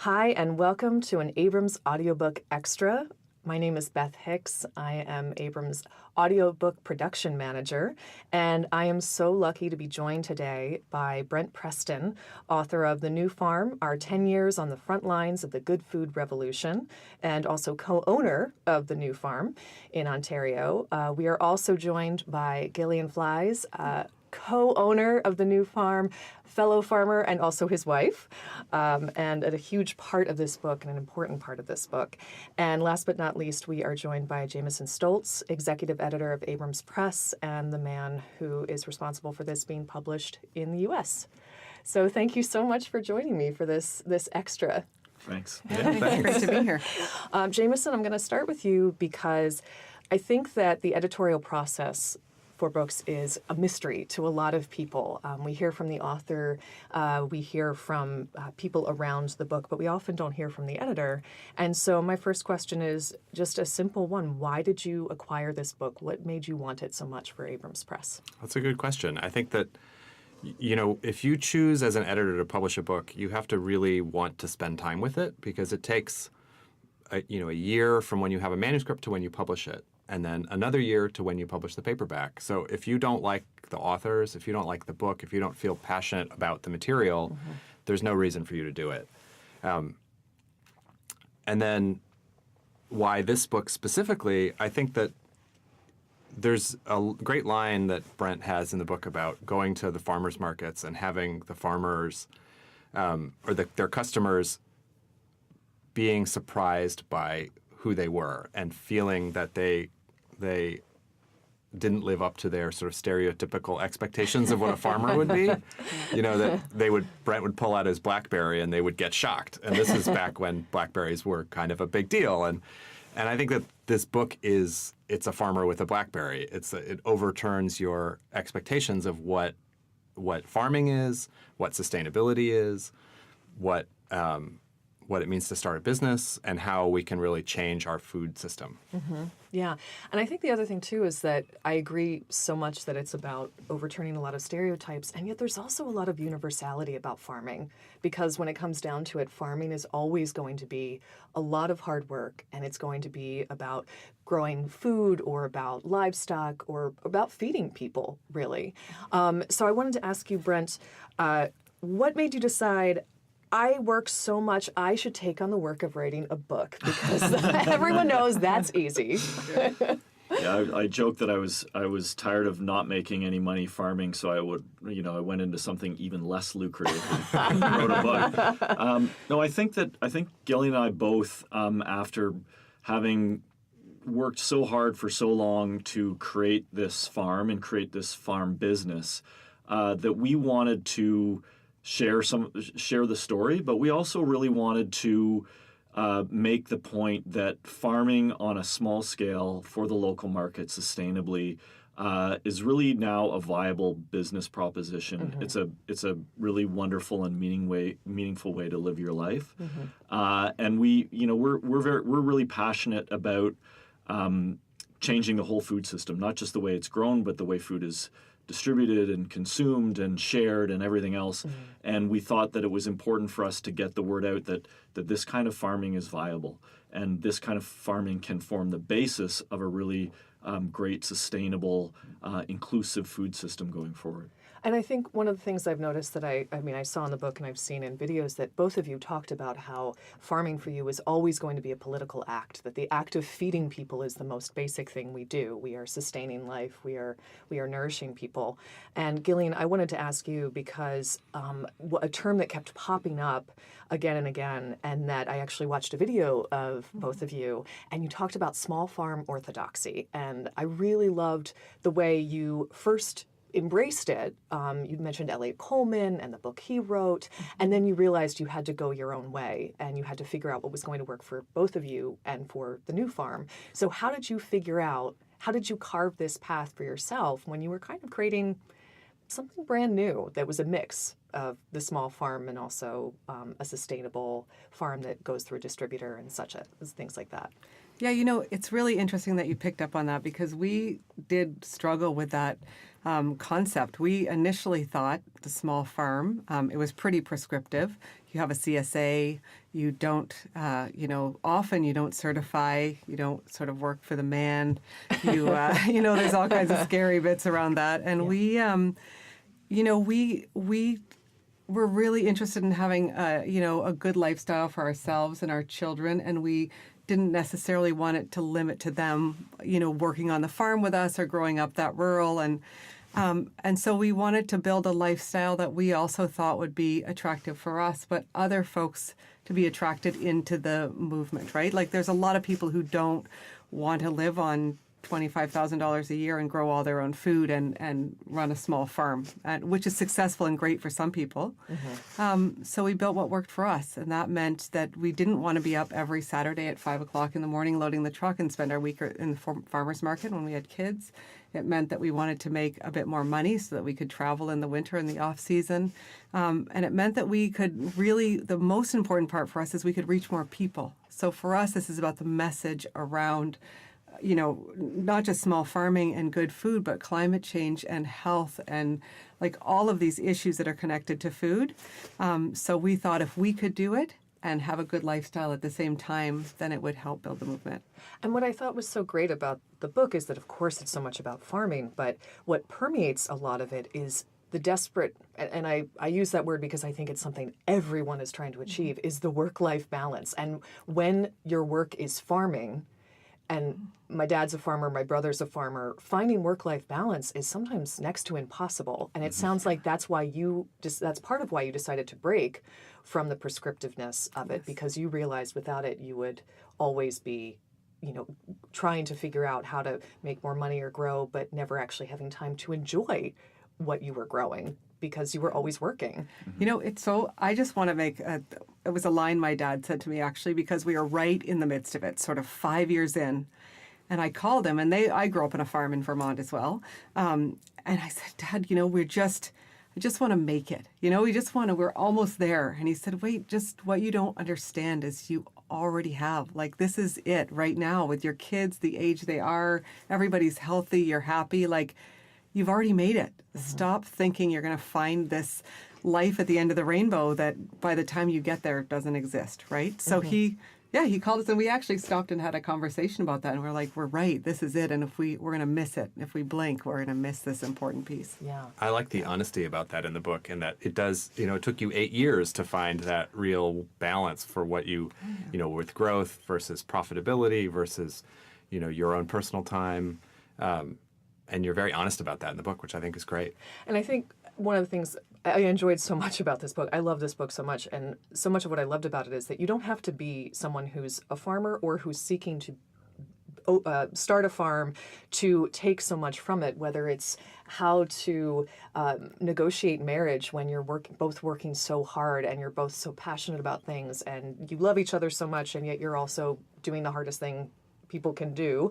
Hi, and welcome to an Abrams audiobook extra. My name is Beth Hicks. I am Abrams audiobook production manager, and I am so lucky to be joined today by Brent Preston, author of The New Farm, Our 10 Years on the Front Lines of the Good Food Revolution, and also co-owner of The New Farm in Ontario. We are also joined by Gillian Flies, co-owner of The New Farm, fellow farmer, and also his wife, and a huge part of this book and an important part of this book. And last but not least, we are joined by Jameson Stoltz, executive editor of Abrams Press, and the man who is responsible for this being published in the U.S. So thank you so much for joining me for this extra. Thanks. Thanks. Great to be here. Jameson, I'm going to start with you because I think that the editorial process for books is a mystery to a lot of people. We hear from the author, we hear from people around the book, but we often don't hear from the editor. And so my first question is just a simple one. Why did you acquire this book? What made you want it so much for Abrams Press? That's a good question. I think that, if you choose as an editor to publish a book, you have to really want to spend time with it because it takes a year from when you have a manuscript to when you publish it, and then another year to when you publish the paperback. So if you don't like the authors, if you don't like the book, if you don't feel passionate about the material, there's no reason for you to do it. And then why this book specifically, I think that there's a great line that Brent has in the book about going to the farmers markets and having the farmers their customers being surprised by who they were and feeling that they didn't live up to their sort of stereotypical expectations of what a farmer would be. That Brent would pull out his BlackBerry and they would get shocked. And this is back when BlackBerries were kind of a big deal. And I think that this book it's a farmer with a BlackBerry. It overturns your expectations of what farming is, what sustainability is, what it means to start a business, and how we can really change our food system. Mm-hmm. Yeah. And I think the other thing, too, is that I agree so much that it's about overturning a lot of stereotypes, and yet there's also a lot of universality about farming, because when it comes down to it, farming is always going to be a lot of hard work, and it's going to be about growing food or about livestock or about feeding people, really. So I wanted to ask you, Brent, what made you decide, I work so much, I should take on the work of writing a book, because everyone knows that's easy. Yeah, I joke that I was tired of not making any money farming, so I went into something even less lucrative and wrote a book. No, I think Gillian and I both, after having worked so hard for so long to create this farm and create this farm business, that we wanted to share the story, but we also really wanted to make the point that farming on a small scale for the local market sustainably is really now a viable business proposition. Mm-hmm. It's a really wonderful and meaningful way to live your life. Mm-hmm. And we're really passionate about changing the whole food system, not just the way it's grown, but the way food is distributed and consumed and shared and everything else. Mm-hmm. And we thought that it was important for us to get the word out that this kind of farming is viable, and this kind of farming can form the basis of a really great, sustainable, inclusive food system going forward. And I think one of the things I've noticed that I saw in the book and I've seen in videos that both of you talked about how farming for you is always going to be a political act, that the act of feeding people is the most basic thing we do. We are sustaining life. We are nourishing people. And Gillian, I wanted to ask you because a term that kept popping up again and again, and that I actually watched a video of both of you, and you talked about small farm orthodoxy. And I really loved the way you first embraced it. You mentioned Elliot Coleman and the book he wrote, and then you realized you had to go your own way and you had to figure out what was going to work for both of you and for the new farm. So how did you carve this path for yourself when you were kind of creating something brand new that was a mix of the small farm and also a sustainable farm that goes through a distributor and things like that? Yeah, it's really interesting that you picked up on that because we did struggle with that concept. We initially thought the small farm, it was pretty prescriptive. you have a CSA, you don't, often you don't certify, you don't sort of work for the man, there's all kinds of scary bits around that. And we were really interested in having, a good lifestyle for ourselves and our children, and we didn't necessarily want it to limit to them, working on the farm with us or growing up that rural. And so we wanted to build a lifestyle that we also thought would be attractive for us, but other folks to be attracted into the movement, right? Like there's a lot of people who don't want to live on $25,000 a year and grow all their own food and run a small farm, which is successful and great for some people. Mm-hmm. So we built what worked for us, and that meant that we didn't want to be up every Saturday at 5 o'clock in the morning loading the truck and spend our week in the farmer's market when we had kids. It meant that we wanted to make a bit more money so that we could travel in the winter and the off season. And it meant that we could really, the most important part for us is we could reach more people. So for us, this is about the message around not just small farming and good food, but climate change and health and like all of these issues that are connected to food. So we thought if we could do it and have a good lifestyle at the same time, then it would help build the movement. And what I thought was so great about the book is that, of course, it's so much about farming, but what permeates a lot of it is the desperate, and I use that word because I think it's something everyone is trying to achieve, is the work-life balance. And when your work is farming, and my dad's a farmer, my brother's a farmer, finding work-life balance is sometimes next to impossible. And it sounds like that's why that's part of why you decided to break from the prescriptiveness of it, because you realized without it you would always be, trying to figure out how to make more money or grow, but never actually having time to enjoy what you were growing because you were always working. I just want to it was a line my dad said to me actually, because we are right in the midst of it, sort of 5 years in. And I called him, and I grew up on a farm in Vermont as well. And I said, Dad, I just want to make it. We're almost there. And he said, wait, just what you don't understand is you already have. Like, this is it right now with your kids, the age they are, everybody's healthy, you're happy. Like, you've already made it. Mm-hmm. Stop thinking you're going to find this life at the end of the rainbow that by the time you get there doesn't exist, right? So he called us, and we actually stopped and had a conversation about that. And we're like, we're right. This is it. And if we're going to miss it, if we blink, we're going to miss this important piece. Yeah. I like the honesty about that in the book, and that it does, it took you 8 years to find that real balance for what you, with growth versus profitability versus, your own personal time. And you're very honest about that in the book, which I think is great. And I think one of the things I enjoyed so much about this book, I love this book so much, and so much of what I loved about it is that you don't have to be someone who's a farmer or who's seeking to start a farm to take so much from it, whether it's how to negotiate marriage when you're both working so hard and you're both so passionate about things and you love each other so much, and yet you're also doing the hardest thing people can do,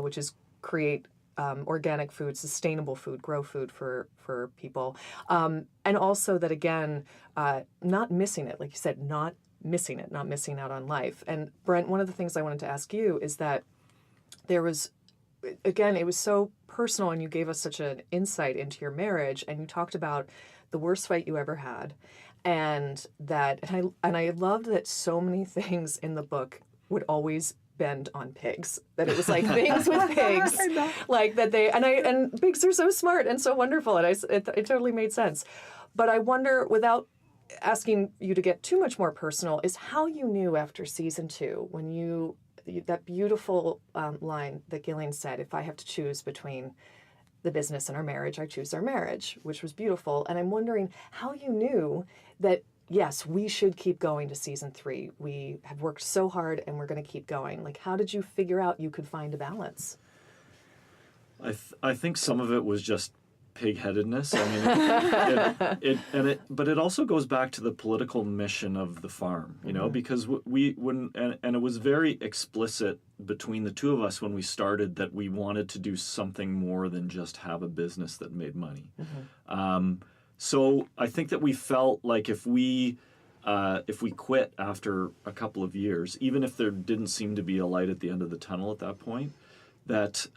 which is create organic food, sustainable food, grow food for people. And also that, again, not missing it, like you said, not missing it, not missing out on life. And Brent, one of the things I wanted to ask you is that there was, again, it was so personal, and you gave us such an insight into your marriage, and you talked about the worst fight you ever had. And I loved that so many things in the book would always bend on pigs, that it was like things with pigs, like that and pigs are so smart and so wonderful, and it totally made sense. But I wonder, without asking you to get too much more personal, is how you knew after season 2, when that beautiful line that Gillian said, if I have to choose between the business and our marriage, I choose our marriage, which was beautiful. And I'm wondering how you knew that, yes, we should keep going to season 3. We have worked so hard and we're going to keep going. Like, how did you figure out you could find a balance? I think some of it was just pig-headedness. I mean, but it also goes back to the political mission of the farm, because and it was very explicit between the two of us when we started that we wanted to do something more than just have a business that made money. Mm-hmm. So I think that we felt like if we quit after a couple of years, even if there didn't seem to be a light at the end of the tunnel at that point, that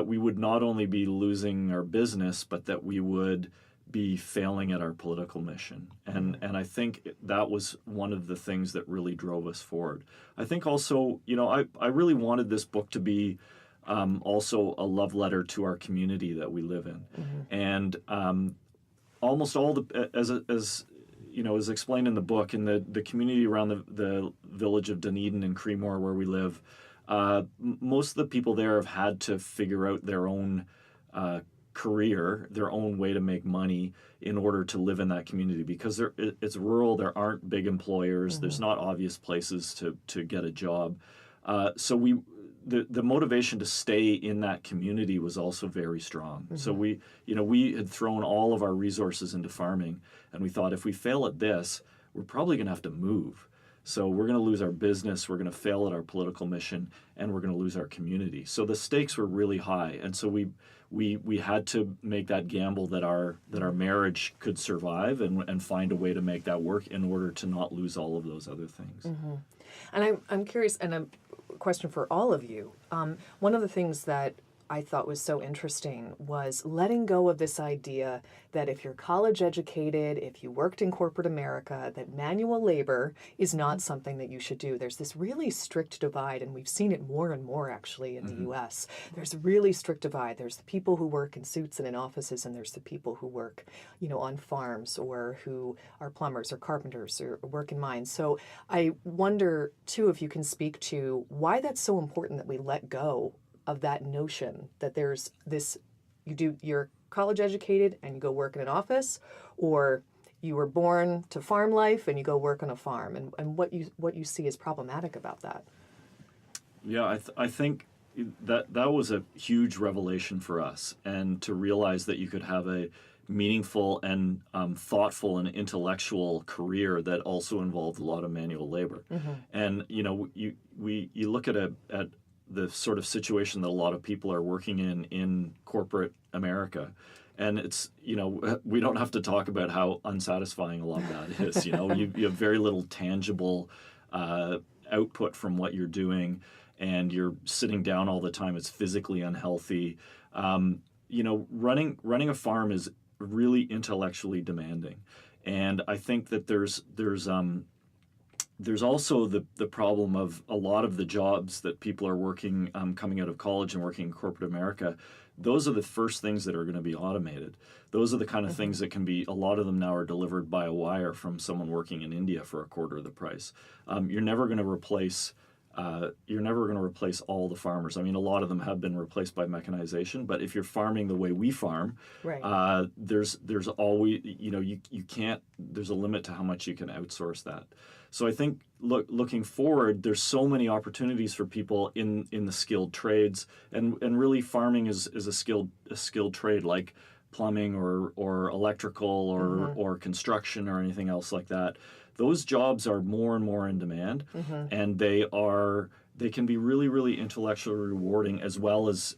we would not only be losing our business, but that we would be failing at our political mission. And I think that was one of the things that really drove us forward. I think also, I really wanted this book to be also a love letter to our community that we live in. And almost all as explained in the book, in the community around the village of Dunedin and Creemore where we live, most of the people there have had to figure out their own career, their own way to make money in order to live in that community, because it's rural, there aren't big employers, there's not obvious places to get a job. So the motivation to stay in that community was also very strong. So we had thrown all of our resources into farming, and we thought, if we fail at this, we're probably going to have to move. So we're going to lose our business, we're going to fail at our political mission, and we're going to lose our community. So the stakes were really high, and so we had to make that gamble that our marriage could survive and find a way to make that work in order to not lose all of those other things. And I'm curious, and a question for all of you. One of the things that I thought was so interesting was letting go of this idea that if you're college educated, if you worked in corporate America, that manual labor is not something that you should do. There's this really strict divide, and we've seen it more and more actually in the U.S. There's a really strict divide. There's the people who work in suits and in offices, and there's the people who work, on farms, or who are plumbers or carpenters or work in mines. So I wonder, too, if you can speak to why that's so important that we let go of that notion that there's this, you're college educated and you go work in an office, or you were born to farm life and you go work on a farm, and what you see as problematic about that. Yeah, I think that was a huge revelation for us, and to realize that you could have a meaningful and thoughtful and intellectual career that also involved a lot of manual labor. And you look at the sort of situation that a lot of people are working in corporate America. And it's, we don't have to talk about how unsatisfying a lot of that is. You have very little tangible output from what you're doing, and you're sitting down all the time. It's physically unhealthy. Running a farm is really intellectually demanding. And I think that there's also the problem of a lot of the jobs that people are working, coming out of college and working in corporate America. Those are the first things that are going to be automated. Those are the kind of things that can be, a lot of them now are delivered by a wire from someone working in India for a quarter of the price. You're never going to replace all the farmers. I mean, a lot of them have been replaced by mechanization, but if you're farming the way we farm, right. There's always, you can't, there's a limit to how much you can outsource that. So I think looking forward, there's so many opportunities for people in the skilled trades, and really farming is a skilled trade, like plumbing or electrical or construction or anything else like that. Those jobs are more and more in demand, and they can be really, really intellectually rewarding, as well as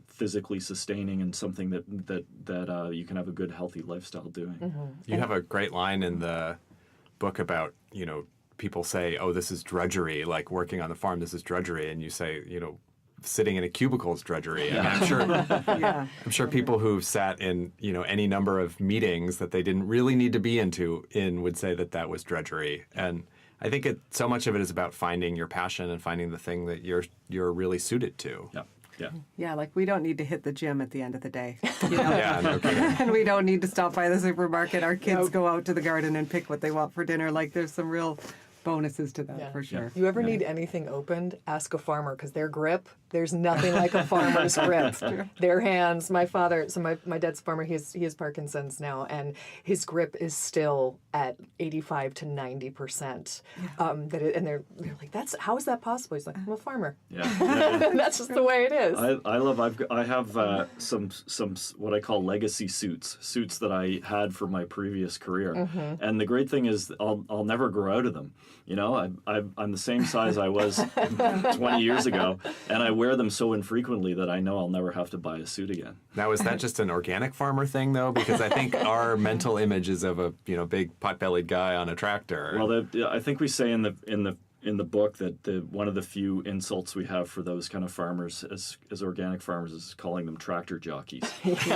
physically sustaining, and something that you can have a good, healthy lifestyle doing. You have a great line in the book about, people say, oh, this is drudgery, like working on the farm, this is drudgery. And you say, sitting in a cubicle is drudgery. I mean, I'm sure people who've sat in, any number of meetings that they didn't really need to be in would say that was drudgery. And I think so much of it is about finding your passion and finding the thing that you're really suited to. Yeah, like we don't need to hit the gym at the end of the day. Yeah, no kidding. And we don't need to stop by the supermarket. Our kids go out to the garden and pick what they want for dinner. Like there's some real bonuses to that for sure. You ever need anything opened, ask a farmer, because their grip, there's nothing like a farmer's grip. Their hands, my father, so my dad's a farmer, he has Parkinson's now, and his grip is still at 85 to 90%. And they're like, how is that possible? He's like, I'm a farmer. That's just the way it is. I have some what I call legacy suits that I had for my previous career. And the great thing is I'll never grow out of them. I'm the same size I was 20 years ago, and I wear them so infrequently that I know I'll never have to buy a suit again. Now, is that just an organic farmer thing, though? Because I think our mental image is of a big pot-bellied guy on a tractor. Well, I think we say in in the book that one of the few insults we have for those kind of farmers as organic farmers is calling them tractor jockeys.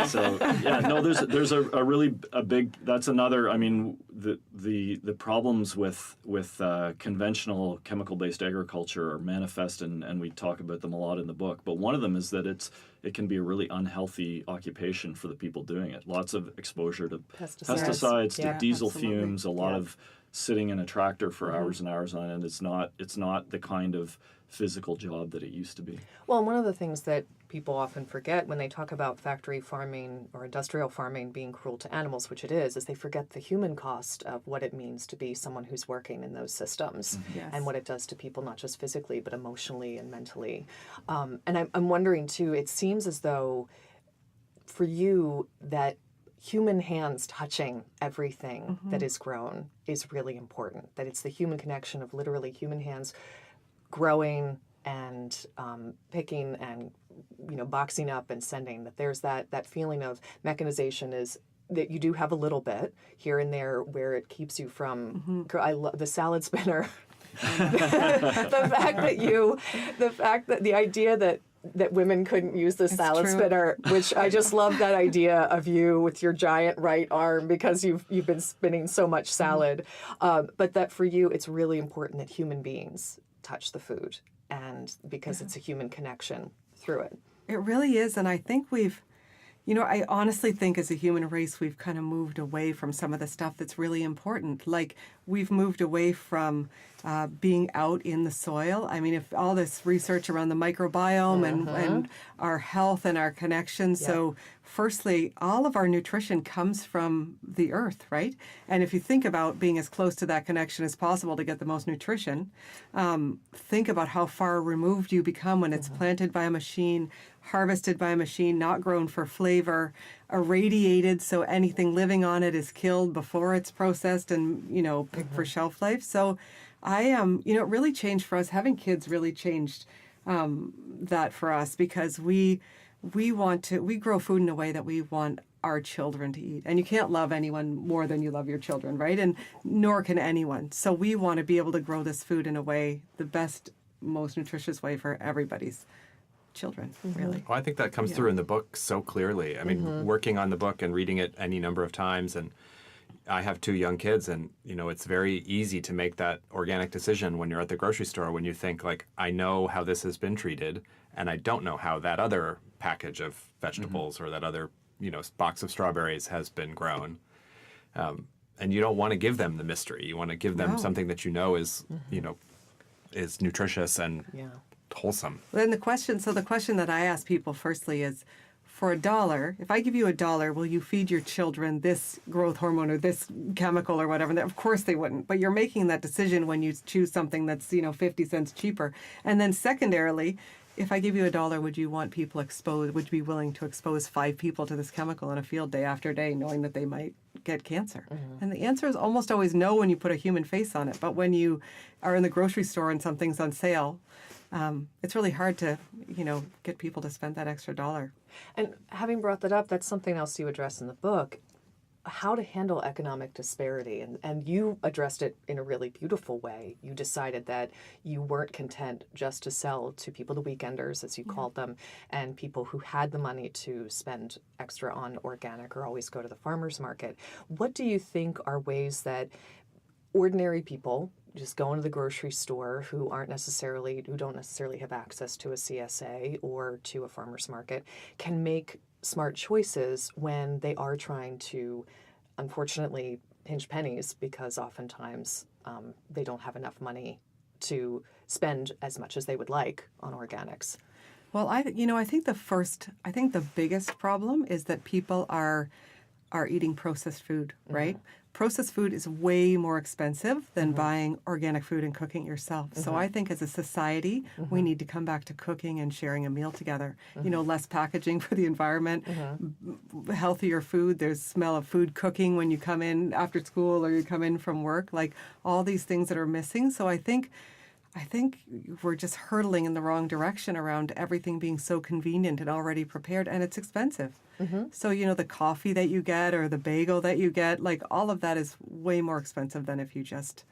So yeah, no, there's a really big, that's another, I mean, the problems with conventional chemical-based agriculture are manifest, and we talk about them a lot in the book. But one of them is that it can be a really unhealthy occupation for the people doing it. Lots of exposure to pesticides, to diesel fumes, a lot of sitting in a tractor for hours and hours on end. It's not the kind of physical job that it used to be. Well, one of the things that people often forget when they talk about factory farming or industrial farming being cruel to animals, which it is they forget the human cost of what it means to be someone who's working in those systems and what it does to people, not just physically, but emotionally and mentally. And I'm wondering, too, it seems as though for you that human hands touching everything that is grown is really important, that it's the human connection of literally human hands growing and picking and boxing up and sending, that there's that feeling of mechanization is that you do have a little bit here and there where it keeps you from I love the salad spinner. the fact that the idea that women couldn't use the salad spinner, which I just love that idea of you with your giant right arm because you've been spinning so much salad. But that for you, it's really important that human beings touch the food, and because it's a human connection through it. It really is, and I think I honestly think as a human race, we've kind of moved away from some of the stuff that's really important. Like, we've moved away from being out in the soil. I mean, if all this research around the microbiome and our health and our connections. So firstly, all of our nutrition comes from the earth, right? And if you think about being as close to that connection as possible to get the most nutrition, think about how far removed you become when it's planted by a machine, harvested by a machine, not grown for flavor, irradiated so anything living on it is killed before it's processed and, picked for shelf life. So it really changed for us. Having kids really changed that for us, because we grow food in a way that we want our children to eat. And you can't love anyone more than you love your children, right? And nor can anyone. So we want to be able to grow this food in a way, the best, most nutritious way for everybody's children, really. Well, I think that comes through in the book so clearly. I mean, working on the book and reading it any number of times, and I have 2 young kids, and it's very easy to make that organic decision when you're at the grocery store, when you think, like, I know how this has been treated, and I don't know how that other package of vegetables or that other box of strawberries has been grown. And you don't want to give them the mystery. You want to give them something that is is nutritious and wholesome. Then the question that I ask people firstly is, for $1, if I give you $1, will you feed your children this growth hormone or this chemical or whatever? And of course they wouldn't. But you're making that decision when you choose something that's 50 cents cheaper. And then secondarily, if I give you $1, would you want people exposed? Would you be willing to expose 5 people to this chemical in a field day after day, knowing that they might get cancer? And the answer is almost always no when you put a human face on it. But when you are in the grocery store and something's on sale, it's really hard to, get people to spend that extra $1. And having brought that up, that's something else you address in the book, how to handle economic disparity. And you addressed it in a really beautiful way. You decided that you weren't content just to sell to people, the weekenders, as you called them, and people who had the money to spend extra on organic or always go to the farmer's market. What do you think are ways that ordinary people just go into the grocery store who don't necessarily have access to a CSA or to a farmer's market can make smart choices when they are trying to, unfortunately, pinch pennies, because oftentimes they don't have enough money to spend as much as they would like on organics? Well, I think the biggest problem is that people are eating processed food, right? Processed food is way more expensive than buying organic food and cooking it yourself. So I think as a society, we need to come back to cooking and sharing a meal together. Less packaging for the environment, healthier food. There's smell of food cooking when you come in after school or you come in from work, like all these things that are missing. So I think we're just hurtling in the wrong direction around everything being so convenient and already prepared, and it's expensive. So, the coffee that you get or the bagel that you get, like all of that is way more expensive than if you just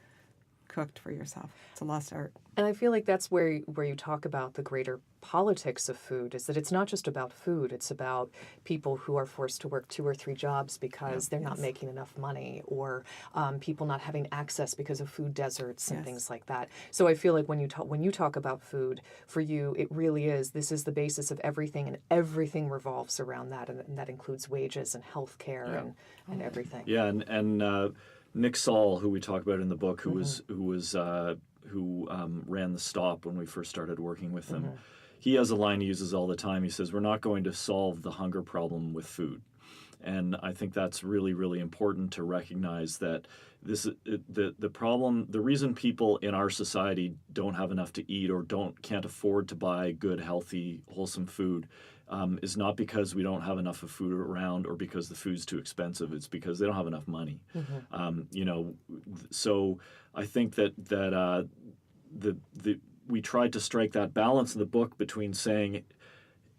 cooked for yourself. It's a lost art. And I feel like that's where you talk about the greater politics of food, is that it's not just about food. It's about people who are forced to work 2 or 3 jobs because they're not making enough money, or people not having access because of food deserts and things like that. So I feel like when you talk about food, for you, it really is, this is the basis of everything, and everything revolves around that, and that includes wages and health care and everything. Yeah, and Nick Saul, who we talk about in the book, who ran the stop when we first started working with him, he has a line he uses all the time. He says, "We're not going to solve the hunger problem with food." And I think that's really, really important to recognize that the problem, the reason people in our society don't have enough to eat or can't afford to buy good, healthy, wholesome food is not because we don't have enough of food around or because the food's too expensive. It's because they don't have enough money. So I think that we tried to strike that balance in the book between saying,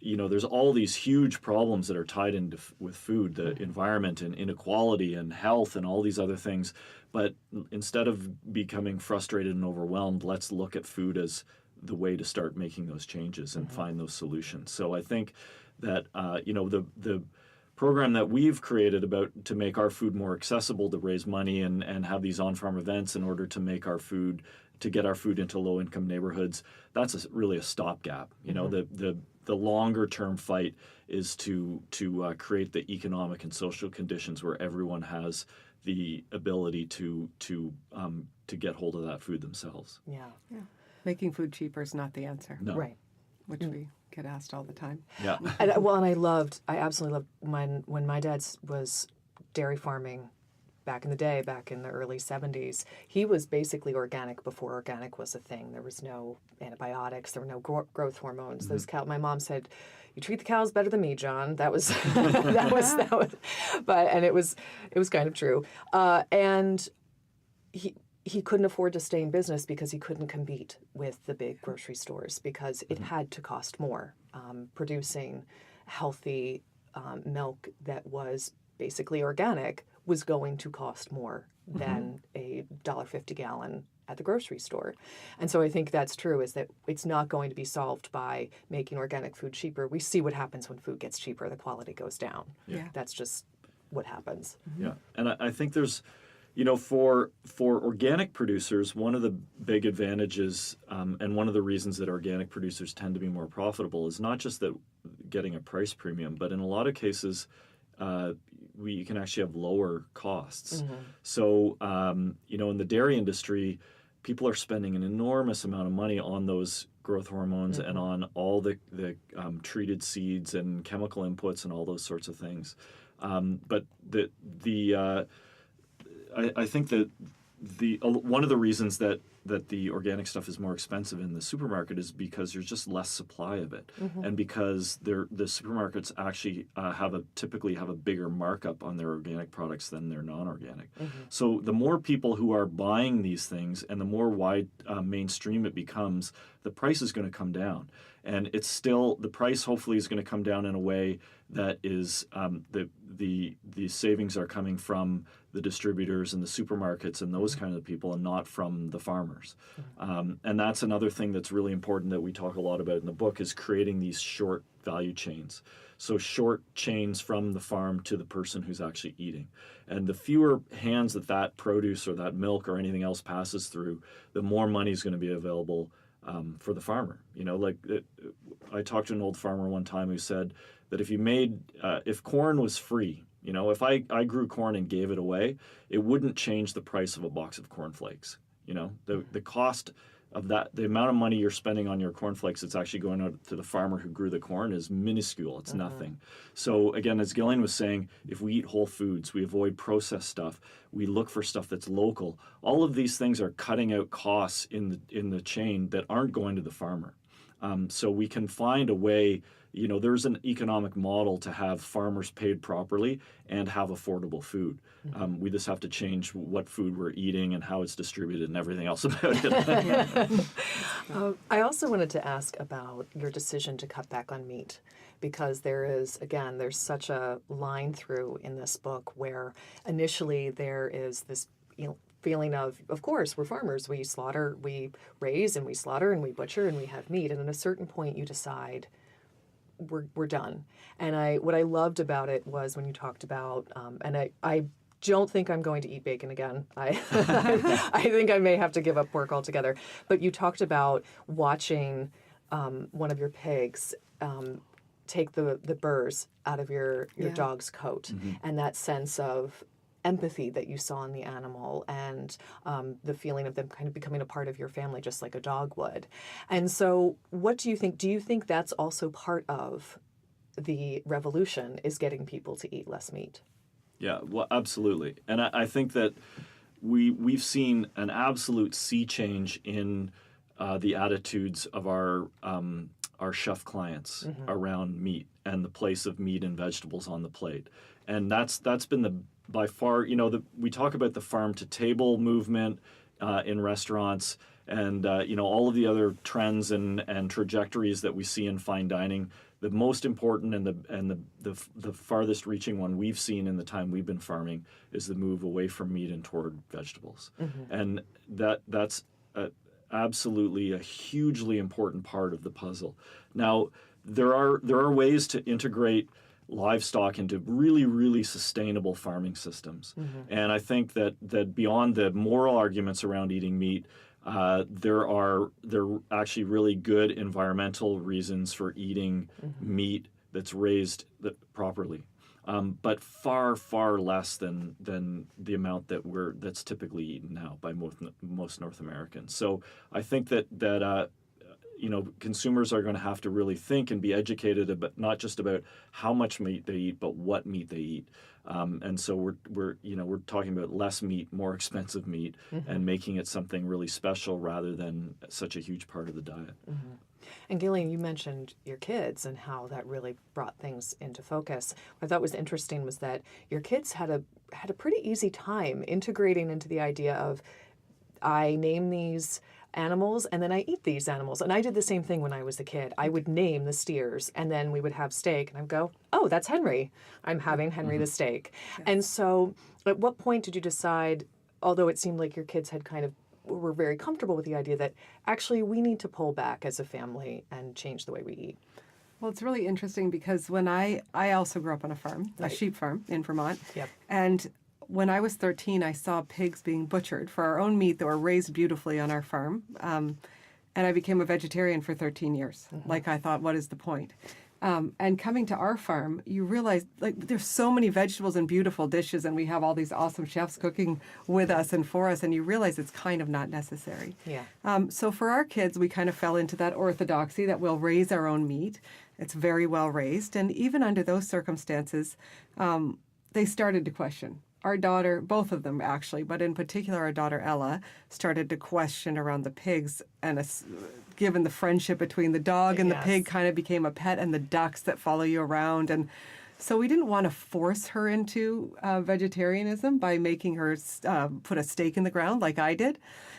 there's all these huge problems that are tied into with food, the environment and inequality and health and all these other things. But instead of becoming frustrated and overwhelmed, let's look at food as the way to start making those changes and find those solutions. So I think that the program that we've created to make our food more accessible, to raise money and have these on-farm events in order to make our food, to get our food into low-income neighborhoods, that's really a stopgap. The longer-term fight is to create the economic and social conditions where everyone has the ability to get hold of that food themselves. Yeah. Making food cheaper is not the answer. No. Right. Which we get asked all the time. Yeah. And I absolutely loved when my dad was dairy farming back in the early 70s. He was basically organic before organic was a thing. There was no antibiotics. There were no growth hormones. Those my mom said, "You treat the cows better than me, John." That was but it was kind of true. And he couldn't afford to stay in business because he couldn't compete with the big grocery stores because it had to cost more. Producing healthy milk that was basically organic was going to cost more than a $1.50 gallon at the grocery store. And so I think that's true, is that it's not going to be solved by making organic food cheaper. We see what happens when food gets cheaper, the quality goes down. Yeah. That's just what happens. Yeah, and I think there's, for organic producers, one of the big advantages and one of the reasons that organic producers tend to be more profitable is not just that getting a price premium, but in a lot of cases, you can actually have lower costs. So, in the dairy industry, people are spending an enormous amount of money on those growth hormones and on all the treated seeds and chemical inputs and all those sorts of things. But I think that one of the reasons that the organic stuff is more expensive in the supermarket is because there's just less supply of it, and because the supermarkets actually typically have a bigger markup on their organic products than their non-organic. So the more people who are buying these things and the more wide mainstream it becomes, the price is going to come down. And it's still, the price hopefully is going to come down in a way that is the savings are coming from the distributors and the supermarkets and those kind of people, and not from the farmers. And that's another thing that's really important that we talk a lot about in the book, is creating these short value chains. So short chains from the farm to the person who's actually eating. And the fewer hands that produce or that milk or anything else passes through, the more money is going to be available for the farmer. I talked to an old farmer one time who said that if corn was free, if I grew corn and gave it away, it wouldn't change the price of a box of cornflakes. The cost of that, the amount of money you're spending on your cornflakes that's actually going out to the farmer who grew the corn is minuscule. It's nothing. So again, as Gillian was saying, if we eat whole foods, we avoid processed stuff, we look for stuff that's local, all of these things are cutting out costs in the chain that aren't going to the farmer. So we can find a way, there's an economic model to have farmers paid properly and have affordable food. We just have to change what food we're eating and how it's distributed and everything else about it. I also wanted to ask about your decision to cut back on meat, because there's such a line through in this book where initially there is this feeling of course, we're farmers. We slaughter, we raise, and we slaughter, and we butcher, and we have meat. And at a certain point, you decide we're done. And what I loved about it was when you talked about, and I don't think I'm going to eat bacon again. I think I may have to give up pork altogether. But you talked about watching one of your pigs take the burrs out of your dog's coat, and that sense of empathy that you saw in the animal, and the feeling of them kind of becoming a part of your family, just like a dog would. And so what do you think? Do you think that's also part of the revolution, is getting people to eat less meat? Yeah, well, absolutely. And I think that we've seen an absolute sea change in the attitudes of our chef clients around meat and the place of meat and vegetables on the plate. And that's been by far, we talk about the farm-to-table movement in restaurants, and all of the other trends and trajectories that we see in fine dining. The most important and the farthest reaching one we've seen in the time we've been farming is the move away from meat and toward vegetables, and that's absolutely a hugely important part of the puzzle. Now, there are ways to integrate livestock into really, really sustainable farming systems, and I think that beyond the moral arguments around eating meat, there are actually really good environmental reasons for eating meat that's raised properly, but far, far less than the amount that's typically eaten now by most North Americans. So I think that consumers are going to have to really think and be educated about not just about how much meat they eat, but what meat they eat. And so we're talking about less meat, more expensive meat, and making it something really special rather than such a huge part of the diet. And Gillian, you mentioned your kids and how that really brought things into focus. What I thought was interesting was that your kids had a pretty easy time integrating into the idea of, I name these animals and then I eat these animals. And I did the same thing when I was a kid. I would name the steers and then we would have steak and I'd go, oh, that's Henry. I'm having Henry the steak. Yes. And so at what point did you decide, although it seemed like your kids had were very comfortable with the idea that actually we need to pull back as a family and change the way we eat? Well, it's really interesting because when I also grew up on a farm, a sheep farm in Vermont. Yep. And when I was 13, I saw pigs being butchered for our own meat that were raised beautifully on our farm. And I became a vegetarian for 13 years. Like, I thought, what is the point? And coming to our farm, you realize, there's so many vegetables and beautiful dishes, and we have all these awesome chefs cooking with us and for us, and you realize it's kind of not necessary. Yeah. So for our kids, we kind of fell into that orthodoxy that we'll raise our own meat. It's very well raised. And even under those circumstances, they started to question. Our daughter, both of them actually, but in particular our daughter Ella, started to question around the pigs, and given the friendship between the dog and the pig kind of became a pet, and the ducks that follow you around. And so we didn't want to force her into vegetarianism by making her put a stake in the ground like I did.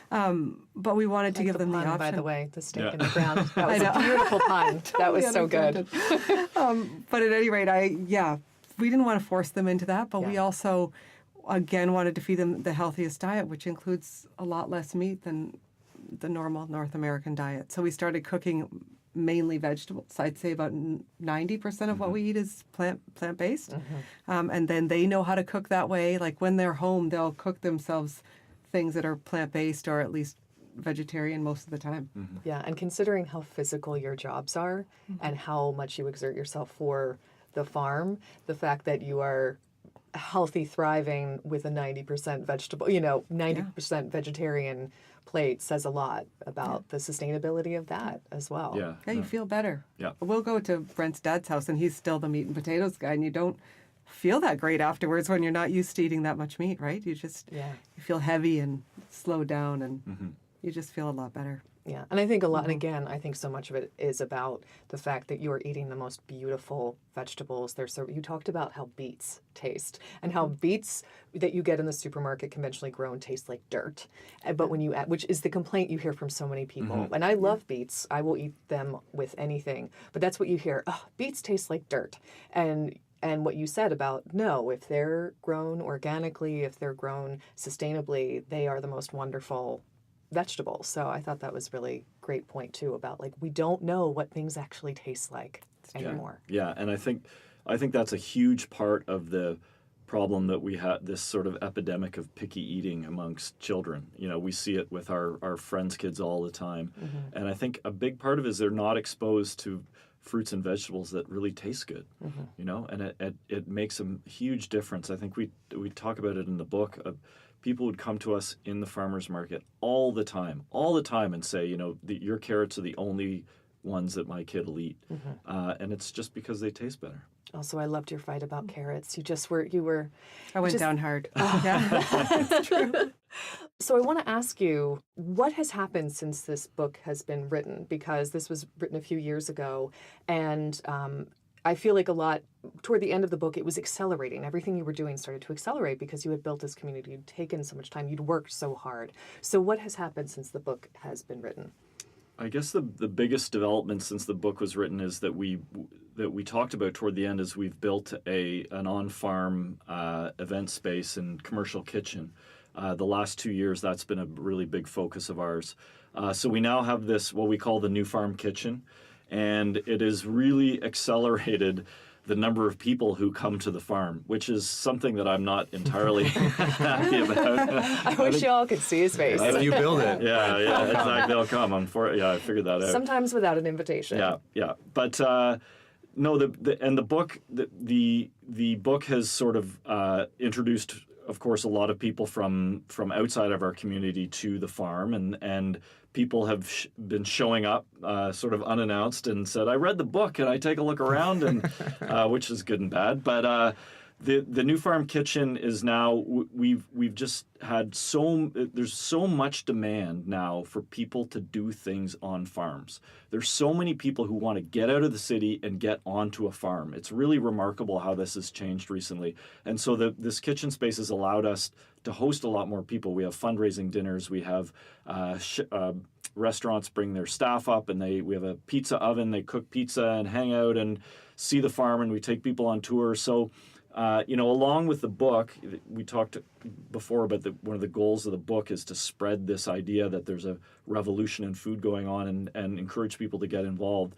But we wanted to give them the option. By the way, the stake in the ground. That was a beautiful pun. That was so good. But at any rate, we didn't want to force them into that, but we also, again, wanted to feed them the healthiest diet, which includes a lot less meat than the normal North American diet. So we started cooking mainly vegetables. I'd say about 90% of what we eat is plant-based. And then they know how to cook that way. Like when they're home, they'll cook themselves things that are plant-based or at least vegetarian most of the time. Yeah, and considering how physical your jobs are and how much you exert yourself for the farm, the fact that you are healthy, thriving with a 90% vegetable, 90% vegetarian plate says a lot about the sustainability of that as well. Yeah, you feel better. Yeah. We'll go to Brent's dad's house and he's still the meat and potatoes guy, and you don't feel that great afterwards when you're not used to eating that much meat, right? You just you feel heavy and slow down, and you just feel a lot better. Yeah, and I think a lot, and again, I think so much of it is about the fact that you're eating the most beautiful vegetables. You talked about how beets taste, and how beets that you get in the supermarket conventionally grown taste like dirt. But when you add, which is the complaint you hear from so many people, and I love beets. I will eat them with anything. But that's what you hear. Oh, beets taste like dirt. And And what you said about, no, if they're grown organically, if they're grown sustainably, they are the most wonderful vegetables. So I thought that was really great point too about like we don't know what things actually taste like anymore. Yeah, and I think that's a huge part of the problem that we have, this sort of epidemic of picky eating amongst children. We see it with our friends' kids all the time. And I think a big part of it is they're not exposed to fruits and vegetables that really taste good, and it makes a huge difference. I think we talk about it in the book. People would come to us in the farmer's market all the time and say, your carrots are the only ones that my kid will eat. And it's just because they taste better. Also, I loved your fight about carrots. I went down hard. That's true. So I want to ask you, what has happened since this book has been written? Because this was written a few years ago, and I feel like a lot, toward the end of the book, it was accelerating. Everything you were doing started to accelerate because you had built this community, you'd taken so much time, you'd worked so hard. So what has happened since the book has been written? I guess the biggest development since the book was written is that we talked about toward the end is we've built an on-farm event space and commercial kitchen. The last 2 years, that's been a really big focus of ours. So we now have this, what we call the New Farm Kitchen, and it has really accelerated the number of people who come to the farm, which is something that I'm not entirely happy about. I wish y'all could see his face. If you build it. Yeah, exactly. They'll come. I figured that out. Sometimes without an invitation. Yeah. But no, the book has sort of introduced, of course, a lot of people from outside of our community to the farm, and people have been showing up sort of unannounced and said, I read the book, and I take a look around, and which is good and bad. But the New Farm Kitchen is now, we've just had there's so much demand now for people to do things on farms. There's so many people who want to get out of the city and get onto a farm. It's really remarkable how this has changed recently. And so this kitchen space has allowed us to host a lot more people. We have fundraising dinners. We have restaurants bring their staff up, and we have a pizza oven. They cook pizza and hang out and see the farm, and we take people on tours. So, along with the book, we talked before about one of the goals of the book is to spread this idea that there's a revolution in food going on and encourage people to get involved.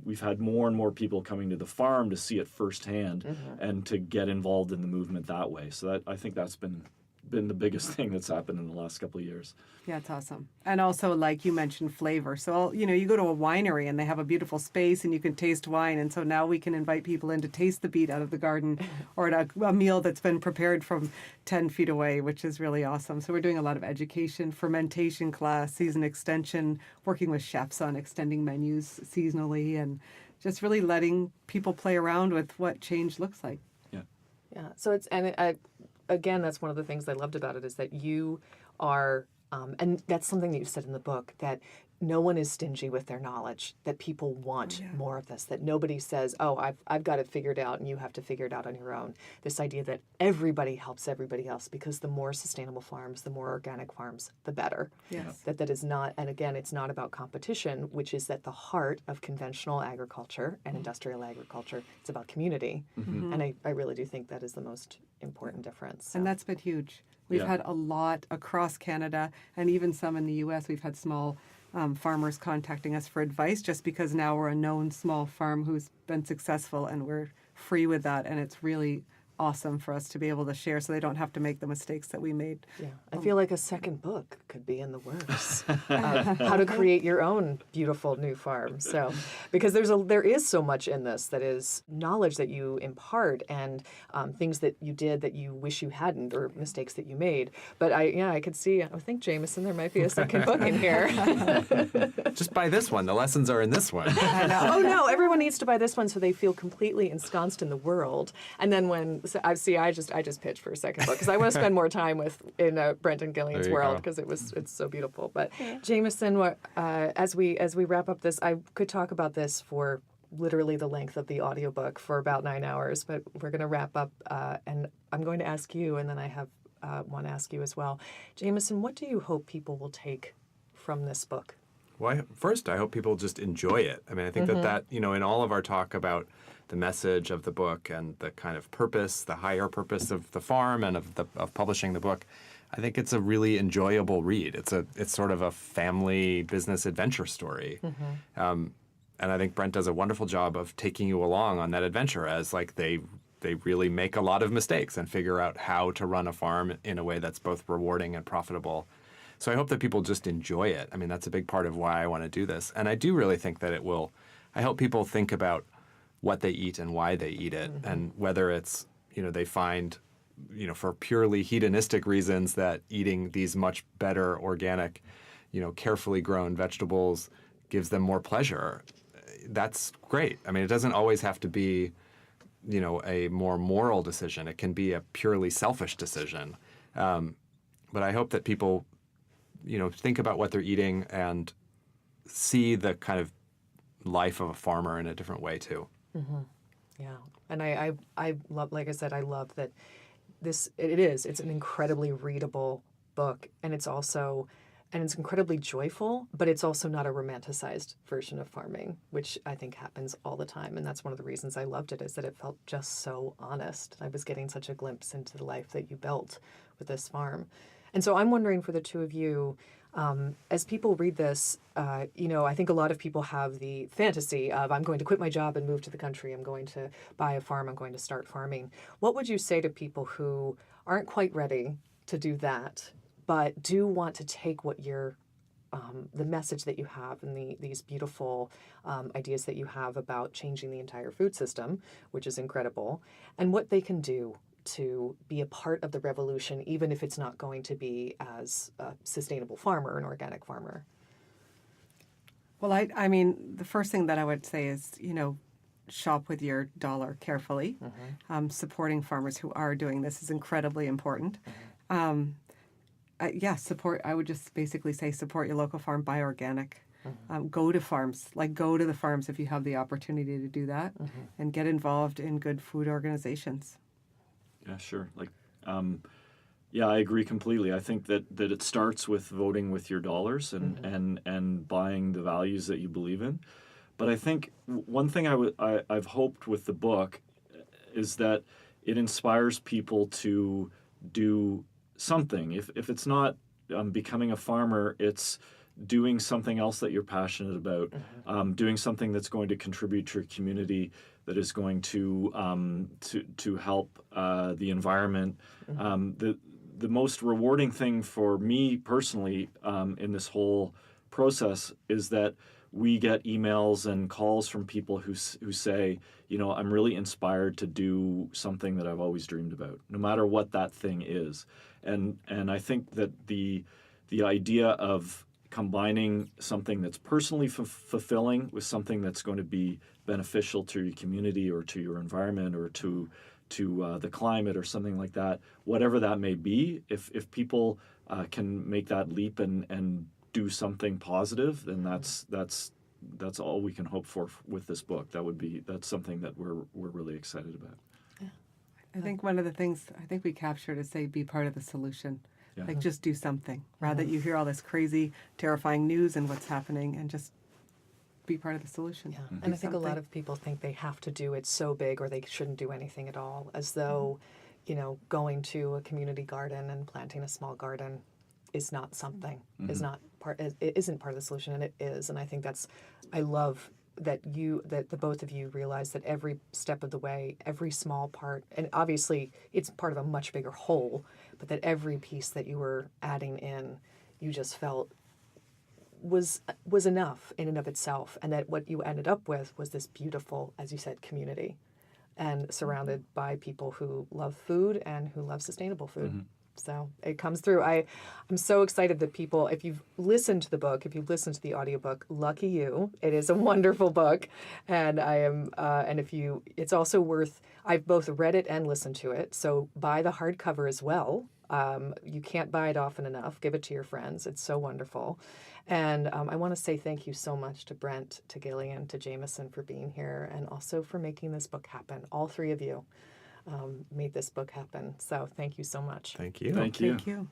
We've had more and more people coming to the farm to see it firsthand and to get involved in the movement that way. So I think that's been the biggest thing that's happened in the last couple of years. Yeah, it's awesome. And also, like you mentioned, flavor. So, you go to a winery and they have a beautiful space and you can taste wine. And so now we can invite people in to taste the beet out of the garden or at a meal that's been prepared from 10 feet away, which is really awesome. So we're doing a lot of education, fermentation class, season extension, working with chefs on extending menus seasonally, and just really letting people play around with what change looks like. Yeah. So again, that's one of the things I loved about it is that you are, and that's something that you said in the book, that no one is stingy with their knowledge, that people want more of this, that nobody says, oh, I've got it figured out and you have to figure it out on your own. This idea that everybody helps everybody else, because the more sustainable farms, the more organic farms, the better. Yes. That is not, and again, it's not about competition, which is at the heart of conventional agriculture and industrial agriculture. It's about community. And I really do think that is the most important difference. So. And that's been huge. We've had a lot across Canada and even some in the U.S. We've had small farmers contacting us for advice just because now we're a known small farm who's been successful and we're free with that. And it's really awesome for us to be able to share so they don't have to make the mistakes that we made. Yeah, I feel like a second book could be in the works. How to create your own beautiful new farm. So, because there is so much in this that is knowledge that you impart and things that you did that you wish you hadn't, or mistakes that you made. But I could see. I think Jameson, there might be a second book in here. Just buy this one. The lessons are in this one. Oh no, everyone needs to buy this one so they feel completely ensconced in the world. And then when I just pitched for a second book because I want to spend more time in Brent and Gillian's world because it's so beautiful. But Jameson, as we wrap up this, I could talk about this for literally the length of the audiobook for about 9 hours, but we're going to wrap up and I'm going to ask you, and then I have want to ask you as well. Jameson, what do you hope people will take from this book? Well, first, I hope people just enjoy it. I mean, I think that in all of our talk about the message of the book and the kind of purpose, the higher purpose of the farm and of publishing the book, I think it's a really enjoyable read. It's sort of a family business adventure story. And I think Brent does a wonderful job of taking you along on that adventure as like they really make a lot of mistakes and figure out how to run a farm in a way that's both rewarding and profitable. So I hope that people just enjoy it. I mean, that's a big part of why I want to do this. And I do really think that I help people think about what they eat and why they eat it, and whether it's, they find, for purely hedonistic reasons that eating these much better organic, carefully grown vegetables gives them more pleasure. That's great. I mean, it doesn't always have to be, a more moral decision. It can be a purely selfish decision. But I hope that people, think about what they're eating and see the kind of life of a farmer in a different way too. Yeah, and I love, like I said, I love that it's an incredibly readable book, and it's incredibly joyful, but it's also not a romanticized version of farming, which I think happens all the time. And that's one of the reasons I loved it, is that it felt just so honest. I was getting such a glimpse into the life that you built with this farm. And so I'm wondering, for the two of you, as people read this, I think a lot of people have the fantasy of, I'm going to quit my job and move to the country. I'm going to buy a farm. I'm going to start farming. What would you say to people who aren't quite ready to do that, but do want to take what the message that you have and these beautiful ideas that you have about changing the entire food system, which is incredible, and what they can do to be a part of the revolution, even if it's not going to be as a sustainable farmer, an organic farmer? Well, I mean, the first thing that I would say is, shop with your dollar carefully. Supporting farmers who are doing this is incredibly important. Support. I would just basically say support your local farm, buy organic. Go to farms, go to the farms if you have the opportunity to do that, and get involved in good food organizations. Yeah, sure. I agree completely. I think that it starts with voting with your dollars and buying the values that you believe in. But I think one thing I've hoped with the book is that it inspires people to do something. If it's not becoming a farmer, it's doing something else that you're passionate about, doing something that's going to contribute to your community, that is going to help the environment. The most rewarding thing for me personally in this whole process is that we get emails and calls from people who say, I'm really inspired to do something that I've always dreamed about, no matter what that thing is. And I think that the idea of combining something that's personally fulfilling with something that's going to be beneficial to your community or to your environment or to the climate or something like that, whatever that may be, if people can make that leap and do something positive, then that's all we can hope for with this book. That's something that we're really excited about. Yeah. I think one of the things I think we captured is, say, be part of the solution. Yeah. Just do something. Rather that you hear all this crazy, terrifying news and what's happening, and just be part of the solution. Yeah. And I think a lot of people think they have to do it so big or they shouldn't do anything at all, as though, going to a community garden and planting a small garden is not something, it isn't part of the solution, and it is. And I think I love that the both of you realize that every step of the way, every small part, and obviously it's part of a much bigger whole, but that every piece that you were adding in, you just felt was enough in and of itself, and that what you ended up with was this beautiful, as you said, community, and surrounded by people who love food and who love sustainable food. So it comes through. I'm so excited that people, if you've listened to the book, if you've listened to the audiobook, lucky you. It is a wonderful book. And it's also worth, I've both read it and listened to it. So buy the hardcover as well. You can't buy it often enough. Give it to your friends. It's so wonderful. And I want to say thank you so much to Brent, to Gillian, to Jameson for being here, and also for making this book happen. All three of you made this book happen. So thank you so much. Thank you. Thank you. Thank you.